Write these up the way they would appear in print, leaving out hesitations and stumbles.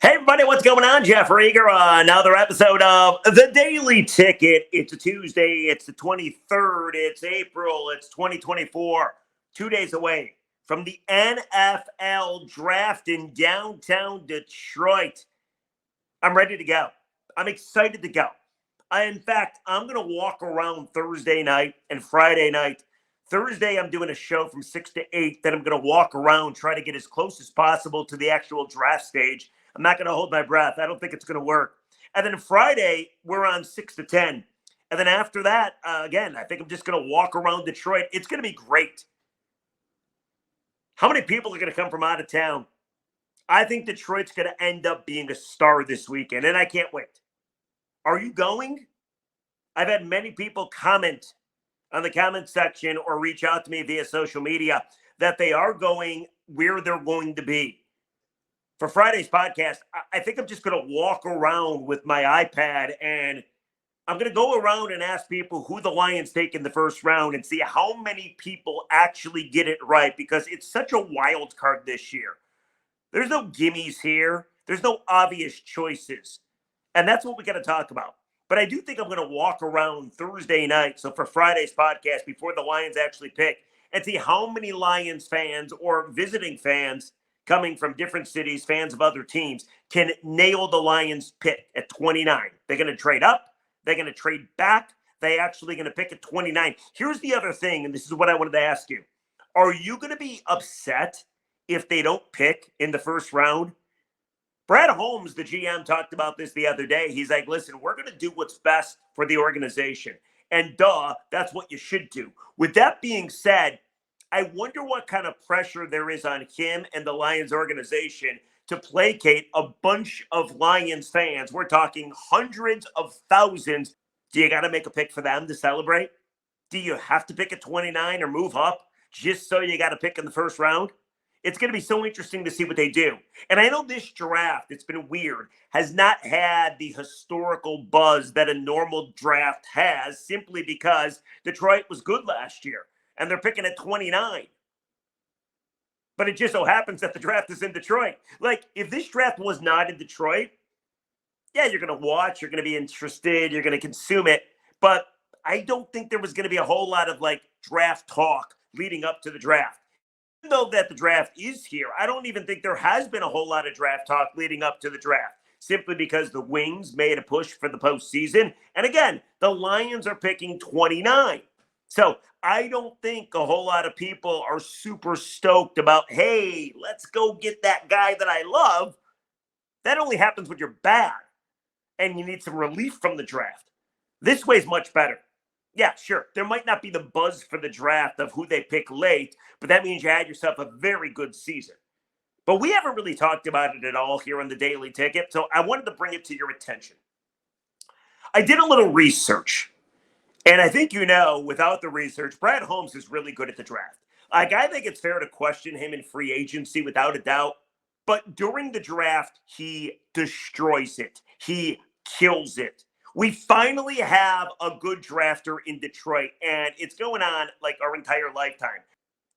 Hey, everybody, what's going on? Jeff Rieger, another episode of The Daily Ticket. It's a Tuesday. It's the 23rd. It's April. It's 2024. 2 days away from the NFL draft in downtown Detroit. I'm ready to go. I'm excited to go. In fact, I'm going to walk around Thursday night and Friday night. Thursday, I'm doing a show from 6 to 8. Then I'm going to walk around, try to get as close as possible to the actual draft stage. I'm not going to hold my breath. I don't think it's going to work. And then Friday, we're on 6 to 10. And then after that, again, I think I'm just going to walk around Detroit. It's going to be great. How many people are going to come from out of town? I think Detroit's going to end up being a star this weekend, and I can't wait. Are you going? I've had many people comment on the comment section or reach out to me via social media that they are going where they're going to be. For Friday's podcast, I think I'm just going to walk around with my iPad and I'm going to go around and ask people who the Lions take in the first round and see how many people actually get it right, because it's such a wild card this year. There's no gimmies here. There's no obvious choices. And that's what we got to talk about. But I do think I'm going to walk around Thursday night, so for Friday's podcast, before the Lions actually pick, and see how many Lions fans or visiting fans coming from different cities, fans of other teams, can nail the Lions pick at 29. They're going to trade up. They're going to trade back. They're actually going to pick at 29. Here's the other thing, and this is what I wanted to ask you. Are you going to be upset if they don't pick in the first round? Brad Holmes, the GM, talked about this the other day. He's like, listen, we're going to do what's best for the organization. And that's what you should do. With that being said, I wonder what kind of pressure there is on him and the Lions organization to placate a bunch of Lions fans. We're talking hundreds of thousands. Do you got to make a pick for them to celebrate? Do you have to pick at 29 or move up just so you got to pick in the first round? It's going to be so interesting to see what they do. And I know this draft, it's been weird, has not had the historical buzz that a normal draft has, simply because Detroit was good last year and they're picking at 29. But it just so happens that the draft is in Detroit. Like, if this draft was not in Detroit, yeah, you're going to watch, you're going to be interested, you're going to consume it. But I don't think there was going to be a whole lot of draft talk leading up to the draft. Even though that the draft is here, I don't even think there has been a whole lot of draft talk leading up to the draft, simply because the Wings made a push for the postseason. And again, the Lions are picking 29. So I don't think a whole lot of people are super stoked about, hey, let's go get that guy that I love. That only happens when you're bad and you need some relief from the draft. This way is much better. Yeah, sure. There might not be the buzz for the draft of who they pick late, but that means you had yourself a very good season. But we haven't really talked about it at all here on the Daily Ticket, so I wanted to bring it to your attention. I did a little research, and I think without the research, Brad Holmes is really good at the draft. I think it's fair to question him in free agency without a doubt, but during the draft, he destroys it. He kills it. We finally have a good drafter in Detroit, and it's going on like our entire lifetime.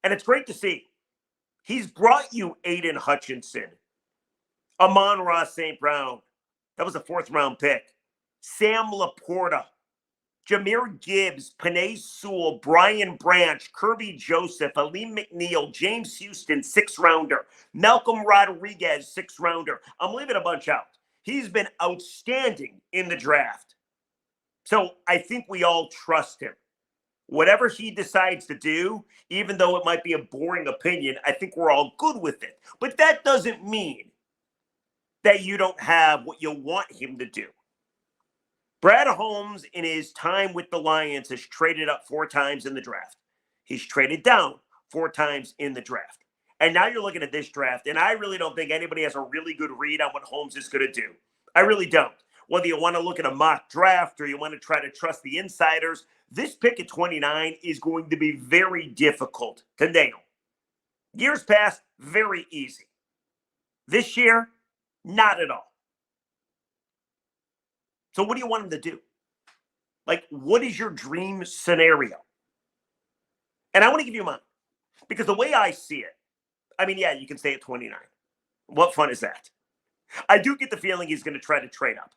And it's great to see. He's brought you Aiden Hutchinson, Amon-Ra St. Brown. That was a fourth-round pick. Sam Laporta, Jahmyr Gibbs, Penei Sewell, Brian Branch, Kirby Joseph, Aleem McNeil, James Houston, sixth-rounder, Malcolm Rodriguez, sixth-rounder. I'm leaving a bunch out. He's been outstanding in the draft. So I think we all trust him. Whatever he decides to do, even though it might be a boring opinion, I think we're all good with it. But that doesn't mean that you don't have what you want him to do. Brad Holmes, in his time with the Lions, has traded up 4 times in the draft. He's traded down 4 times in the draft. And now you're looking at this draft, and I really don't think anybody has a really good read on what Holmes is going to do. I really don't. Whether you want to look at a mock draft or you want to try to trust the insiders, this pick at 29 is going to be very difficult to nail. Years past, very easy. This year, not at all. So what do you want him to do? What is your dream scenario? And I want to give you mine. Because the way I see it, yeah, you can stay at 29. What fun is that? I do get the feeling he's going to try to trade up.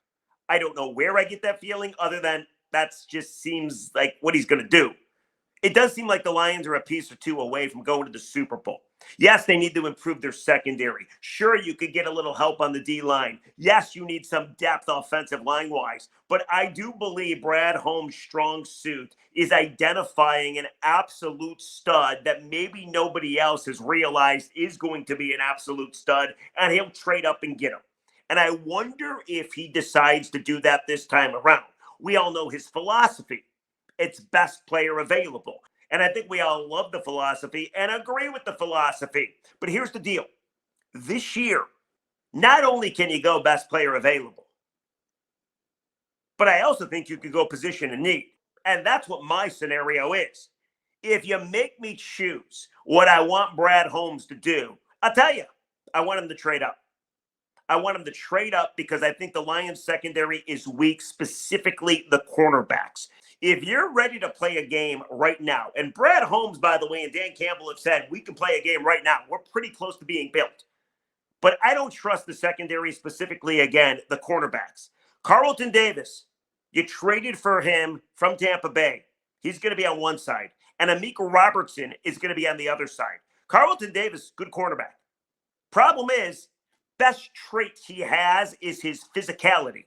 I don't know where I get that feeling other than that's just seems like what he's going to do. It does seem like the Lions are a piece or two away from going to the Super Bowl. Yes, they need to improve their secondary. Sure, you could get a little help on the D line. Yes, you need some depth offensive line wise. But I do believe Brad Holmes' strong suit is identifying an absolute stud that maybe nobody else has realized is going to be an absolute stud, and he'll trade up and get him. And I wonder if he decides to do that this time around. We all know his philosophy. It's best player available. And I think we all love the philosophy and agree with the philosophy. But here's the deal. This year, not only can you go best player available, but I also think you could go position in need. And that's what my scenario is. If you make me choose what I want Brad Holmes to do, I'll tell you, I want him to trade up. I want him to trade up because I think the Lions secondary is weak, specifically the cornerbacks. If you're ready to play a game right now, and Brad Holmes, by the way, and Dan Campbell have said we can play a game right now. We're pretty close to being built. But I don't trust the secondary, specifically, again, the cornerbacks. Carlton Davis, you traded for him from Tampa Bay. He's going to be on one side. And Amika Robertson is going to be on the other side. Carlton Davis, good cornerback. Problem is, best trait he has is his physicality.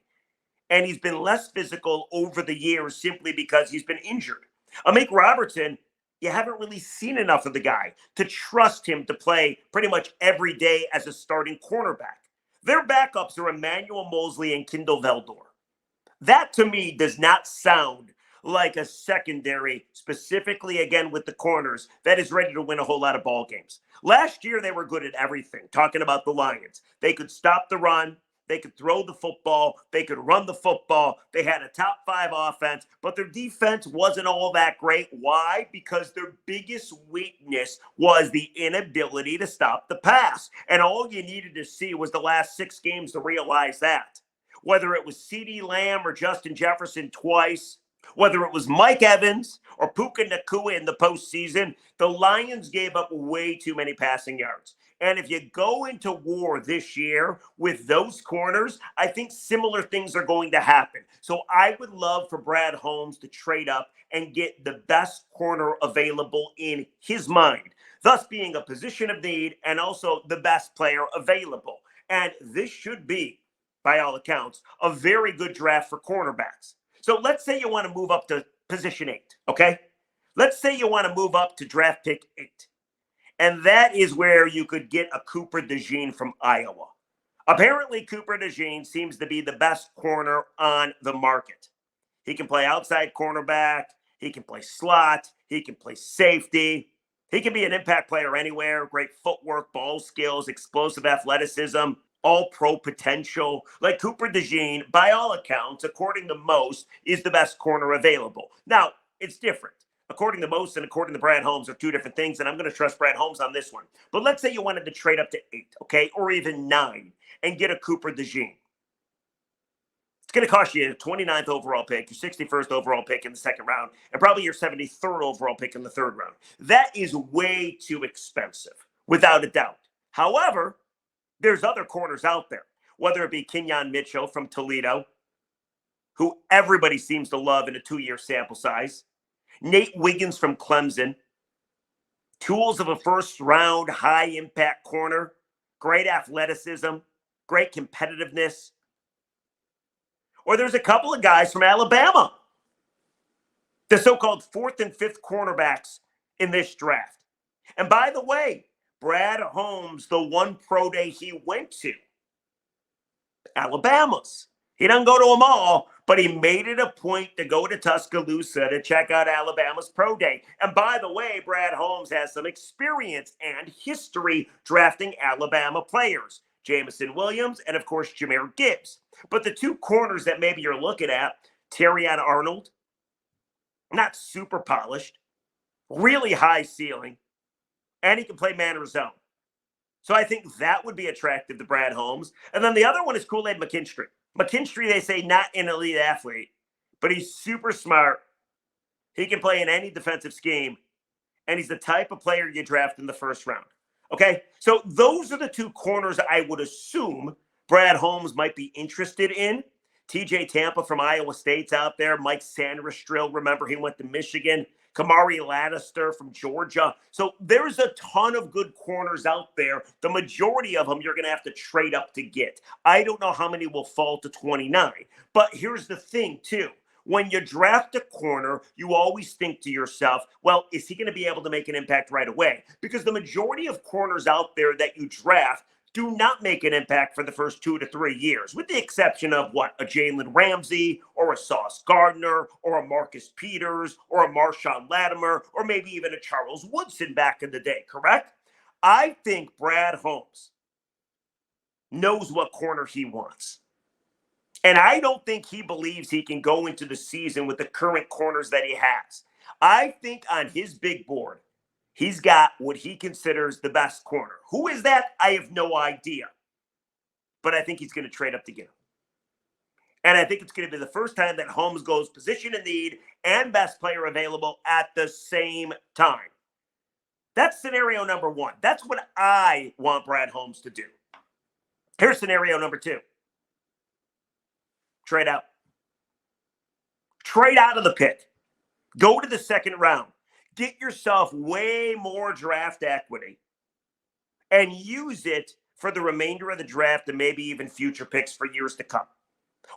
And he's been less physical over the years simply because he's been injured. Amik Robertson, you haven't really seen enough of the guy to trust him to play pretty much every day as a starting cornerback. Their backups are Emmanuel Mosley and Kendall Veldor. That to me does not sound like a secondary, specifically again with the corners, that is ready to win a whole lot of ball games. Last year, they were good at everything. Talking about the Lions, they could stop the run. They could throw the football. They could run the football. They had a top 5 offense, but their defense wasn't all that great. Why? Because their biggest weakness was the inability to stop the pass. And all you needed to see was the last 6 games to realize that. Whether it was CeeDee Lamb or Justin Jefferson twice, whether it was Mike Evans or Puka Nacua in the postseason, the Lions gave up way too many passing yards. And if you go into war this year with those corners, I think similar things are going to happen. So I would love for Brad Holmes to trade up and get the best corner available in his mind, thus being a position of need and also the best player available. And this should be, by all accounts, a very good draft for cornerbacks. So let's say you want to move up to position 8, okay? Let's say you want to move up to draft pick 8. And that is where you could get a Cooper DeJean from Iowa. Apparently, Cooper DeJean seems to be the best corner on the market. He can play outside cornerback. He can play slot. He can play safety. He can be an impact player anywhere. Great footwork, ball skills, explosive athleticism, all pro potential. Like Cooper DeJean, by all accounts, according to most, is the best corner available. Now, it's different. According to most and according to Brad Holmes are two different things, and I'm going to trust Brad Holmes on this one. But let's say you wanted to trade up to 8, okay, or even 9, and get a Cooper DeJean. It's going to cost you a 29th overall pick, your 61st overall pick in the second round, and probably your 73rd overall pick in the third round. That is way too expensive, without a doubt. However, there's other corners out there, whether it be Kenyon Mitchell from Toledo, who everybody seems to love in a 2-year sample size, Nate Wiggins from Clemson, tools of a first-round high-impact corner, great athleticism, great competitiveness. Or there's a couple of guys from Alabama, the so-called 4th and 5th cornerbacks in this draft. And by the way, Brad Holmes, the one pro day he went to, Alabama's. He doesn't go to them all, but he made it a point to go to Tuscaloosa to check out Alabama's pro day. And by the way, Brad Holmes has some experience and history drafting Alabama players. Jamison Williams and, of course, Jahmyr Gibbs. But the two corners that maybe you're looking at, Terrion Arnold, not super polished, really high ceiling, and he can play man or zone. So I think that would be attractive to Brad Holmes. And then the other one is Kool-Aid McKinstry. McKinstry, they say, not an elite athlete, but he's super smart. He can play in any defensive scheme, and he's the type of player you draft in the first round. Okay? So those are the two corners I would assume Brad Holmes might be interested in. TJ Tampa from Iowa State's out there. Mike Sanders-Strill, remember he went to Michigan. Kamari Lannister from Georgia. So there's a ton of good corners out there. The majority of them you're going to have to trade up to get. I don't know how many will fall to 29. But here's the thing, too. When you draft a corner, you always think to yourself, well, is he going to be able to make an impact right away? Because the majority of corners out there that you draft do not make an impact for the first 2 to 3 years, with the exception of what? A Jalen Ramsey or a Sauce Gardner or a Marcus Peters or a Marshawn Latimer or maybe even a Charles Woodson back in the day, correct? I think Brad Holmes knows what corner he wants. And I don't think he believes he can go into the season with the current corners that he has. I think on his big board, he's got what he considers the best corner. Who is that? I have no idea. But I think he's going to trade up to get him. And I think it's going to be the first time that Holmes goes position in need and best player available at the same time. That's scenario number one. That's what I want Brad Holmes to do. Here's scenario number two. Trade out. Trade out of the pick. Go to the second round. Get yourself way more draft equity and use it for the remainder of the draft and maybe even future picks for years to come.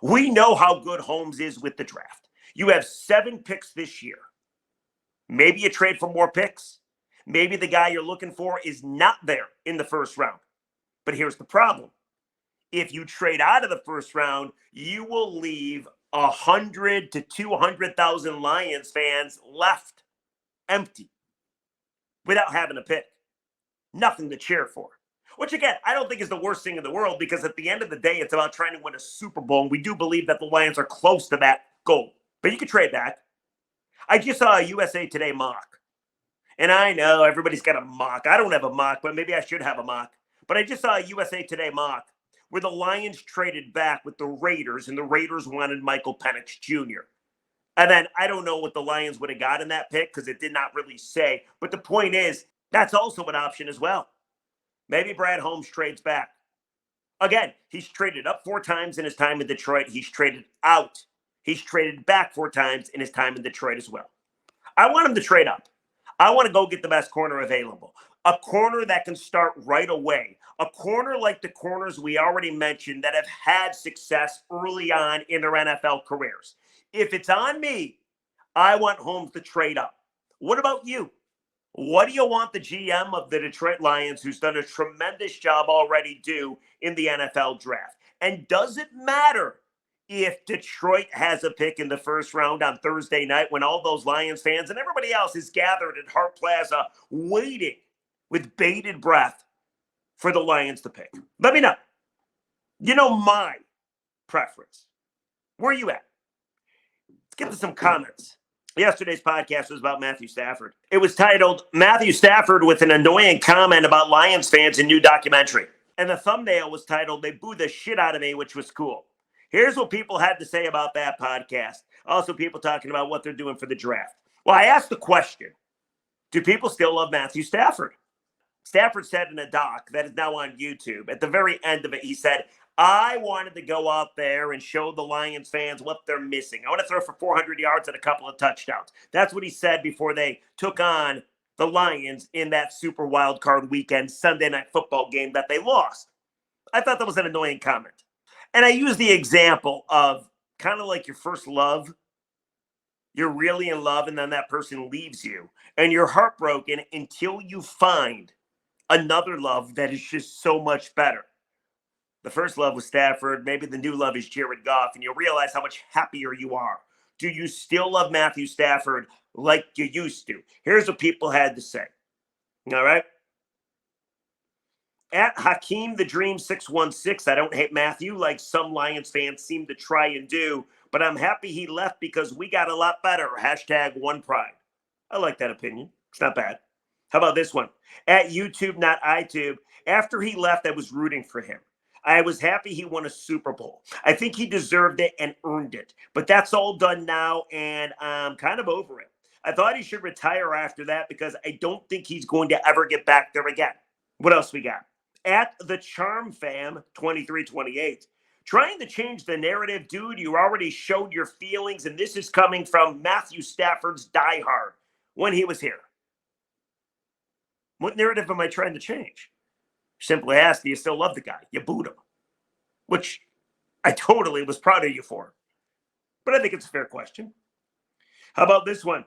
We know how good Holmes is with the draft. You have 7 picks this year. Maybe you trade for more picks. Maybe the guy you're looking for is not there in the first round. But here's the problem. If you trade out of the first round, you will leave 100 to 200,000 Lions fans left empty without having a pick. Nothing to cheer for. Which, again, I don't think is the worst thing in the world because at the end of the day, it's about trying to win a Super Bowl. And we do believe that the Lions are close to that goal. But you can trade back. I just saw a USA Today mock. And I know everybody's got a mock. I don't have a mock, but maybe I should have a mock. But I just saw a USA Today mock where the Lions traded back with the Raiders, and the Raiders wanted Michael Penix Jr. And then I don't know what the Lions would have got in that pick because it did not really say. But the point is, that's also an option as well. Maybe Brad Holmes trades back. Again, he's traded up 4 times in his time in Detroit. He's traded out. He's traded back 4 times in his time in Detroit as well. I want him to trade up. I want to go get the best corner available. A corner that can start right away. A corner like the corners we already mentioned that have had success early on in their NFL careers. If it's on me, I want Holmes to trade up. What about you? What do you want the GM of the Detroit Lions, who's done a tremendous job already, do in the NFL draft? And does it matter if Detroit has a pick in the first round on Thursday night when all those Lions fans and everybody else is gathered at Hart Plaza waiting with bated breath for the Lions to pick? Let me know. You know my preference. Where are you at? Let's get to some comments. Yesterday's podcast was about Matthew Stafford. It was titled, Matthew Stafford with an annoying comment about Lions fans in new documentary. And the thumbnail was titled, They Booed the Shit Out of Me, which was cool. Here's what people had to say about that podcast. Also, people talking about what they're doing for the draft. Well, I asked the question, do people still love Matthew Stafford? Stafford said in a doc that is now on YouTube, at the very end of it, he said, I wanted to go out there and show the Lions fans what they're missing. I want to throw for 400 yards and a couple of touchdowns. That's what he said before they took on the Lions in that super wild card weekend Sunday night football game that they lost. I thought that was an annoying comment. And I use the example of kind of like your first love. You're really in love and then that person leaves you. And you're heartbroken until you find another love that is just so much better. The first love was Stafford. Maybe the new love is Jared Goff, and you'll realize how much happier you are. Do you still love Matthew Stafford like you used to? Here's what people had to say. All right. At Hakeem the Dream 616, I don't hate Matthew like some Lions fans seem to try and do, but I'm happy he left because we got a lot better. #OnePride. I like that opinion. It's not bad. How about this one? At YouTube, not iTube. After he left, I was rooting for him. I was happy he won a Super Bowl. I think he deserved it and earned it. But that's all done now, and I'm kind of over it. I thought he should retire after that because I don't think he's going to ever get back there again. What else we got? At the Charm Fam 2328. Trying to change the narrative, dude. You already showed your feelings, and this is coming from Matthew Stafford's diehard when he was here. What narrative am I trying to change? Simply ask, do you still love the guy? You booed him, which I totally was proud of you for. But I think it's a fair question. How about this one?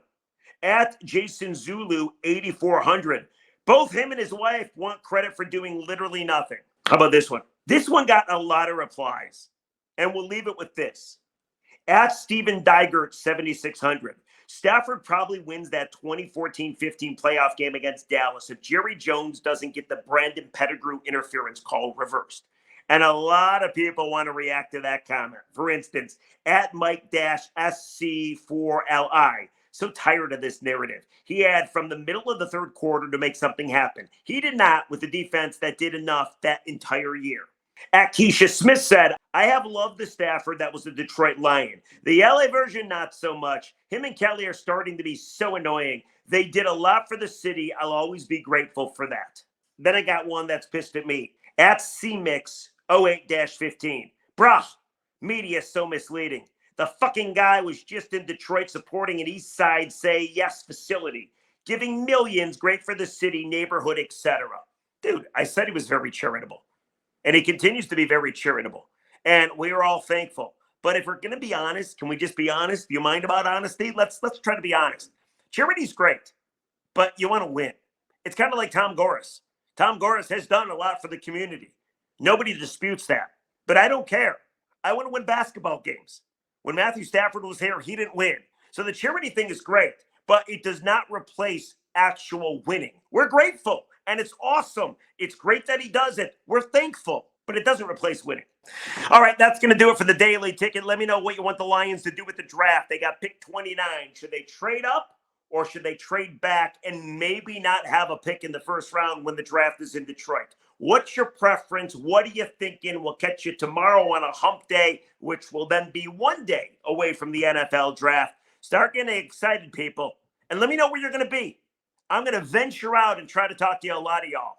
At Jason Zulu 8400. Both him and his wife want credit for doing literally nothing. How about this one? This one got a lot of replies, and we'll leave it with this. At Steven Digert 7600. Stafford probably wins that 2014-15 playoff game against Dallas if Jerry Jones doesn't get the Brandon Pettigrew interference call reversed. And a lot of people want to react to that comment. For instance, at Mike-SC4LI. So tired of this narrative. He had from the middle of the third quarter to make something happen. He did not with the defense that did enough that entire year. At Keisha Smith said, I have loved the Stafford that was the Detroit Lion. The LA version, not so much. Him and Kelly are starting to be so annoying. They did a lot for the city. I'll always be grateful for that. Then I got one that's pissed at me. At CMix08-15. Bruh, media so misleading. The fucking guy was just in Detroit supporting an East Side Say Yes facility, giving millions, great for the city, neighborhood, etc. Dude, I said he was very charitable. And he continues to be very charitable. And we are all thankful. But if we're going to be honest, can we just be honest? Do you mind about honesty? Let's try to be honest. Charity's great, but you want to win. It's kind of like Tom Goris. Tom Goris has done a lot for the community. Nobody disputes that. But I don't care. I want to win basketball games. When Matthew Stafford was here, he didn't win. So the charity thing is great, but it does not replace actual winning. We're grateful, and it's awesome. It's great that he does it. We're thankful, but it doesn't replace winning. All right, that's going to do it for the Daily Ticket. Let me know what you want the Lions to do with the draft. They got pick 29. Should they trade up or should they trade back and maybe not have a pick in the first round when the draft is in Detroit? What's your preference? What are you thinking? We'll catch you tomorrow on a hump day, which will then be one day away from the NFL draft. Start getting excited, people. And let me know where you're going to be. I'm going to venture out and try to talk to a lot of y'all.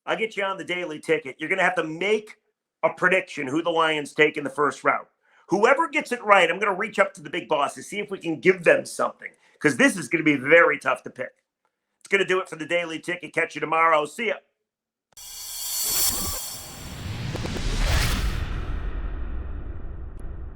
I'll get you on the Daily Ticket. You're going to have to make a prediction who the Lions take in the first round. Whoever gets it right, I'm going to reach up to the big boss to see if we can give them something, because this is going to be very tough to pick. It's going to do it for the Daily Ticket. Catch you tomorrow. See ya.